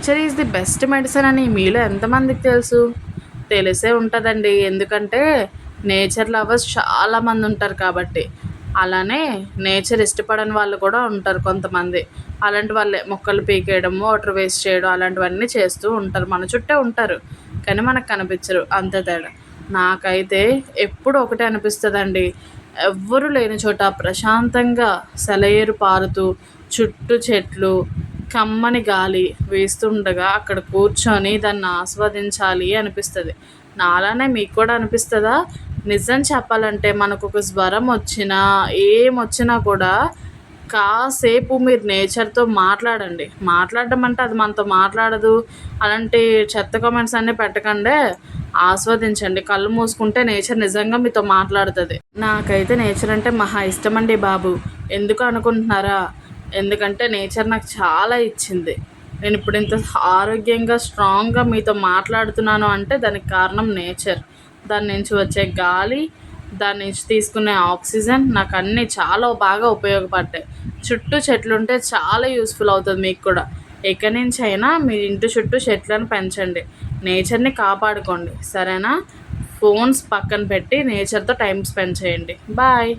Nature is the best medicine అని మీలో ఎంతమందికి తెలుసు? తెలిసే ఉంటుందండి. ఎందుకంటే నేచర్ లవర్స్ చాలామంది ఉంటారు కాబట్టి. అలానే నేచర్ ఇష్టపడని వాళ్ళు కూడా ఉంటారు కొంతమంది. అలాంటి వాళ్ళే మొక్కలు పీకేయడం, వాటర్ వేస్ట్ చేయడం అలాంటివన్నీ చేస్తూ ఉంటారు. మన చుట్టే ఉంటారు. కానీ మనకు కనిపించరు అంతే తేడా. నాకైతే ఎప్పుడు ఒకటే అనిపిస్తుందండి. ఎవ్వరు లేని చోట ప్రశాంతంగా సెలయేరు పారుతూ, చుట్టూ చెట్లు, కమ్మని గాలి వీస్తుండగా అక్కడ కూర్చొని దాన్ని ఆస్వాదించాలి అనిపిస్తుంది. నాలానే మీకు కూడా అనిపిస్తుందా? నిజం చెప్పాలంటే మనకొక జ్వరం వచ్చినా, ఏమొచ్చినా కూడా కాసేపు మీరు నేచర్‌తో మాట్లాడండి. మాట్లాడడం అంటే అది మనతో మాట్లాడదు. అలాంటి చెత్త కామెంట్స్ అన్నీ పెట్టకండే. ఆస్వాదించండి. కళ్ళు మూసుకుంటే నేచర్ నిజంగా మీతో మాట్లాడుతది. నాకైతే నేచర్ అంటే మహా ఇష్టమండి బాబు. ఎందుకు అనుకుంటున్నారా? ఎందుకంటే నేచర్ నాకు చాలా ఇచ్చింది. నేనిప్పుడు ఇంత ఆరోగ్యంగా, స్ట్రాంగ్‌గా మీతో మాట్లాడుతున్నాను అంటే దానికి కారణం నేచర్. దాని నుంచి వచ్చే గాలి, దాని నుంచి తీసుకునే ఆక్సిజన్ నాకన్నీ చాలా బాగా ఉపయోగపడ్డాయి. చుట్టూ చెట్లుంటే చాలా యూస్‌ఫుల్ అవుతుంది మీకు కూడా. ఇక నుంచైనా మీ ఇంటి చుట్టూ చెట్లను పెంచండి. నేచర్‌ని కాపాడుకోండి. సరేనా? ఫోన్స్ పక్కన పెట్టి నేచర్‌తో టైమ్ స్పెండ్ చేయండి. బాయ్.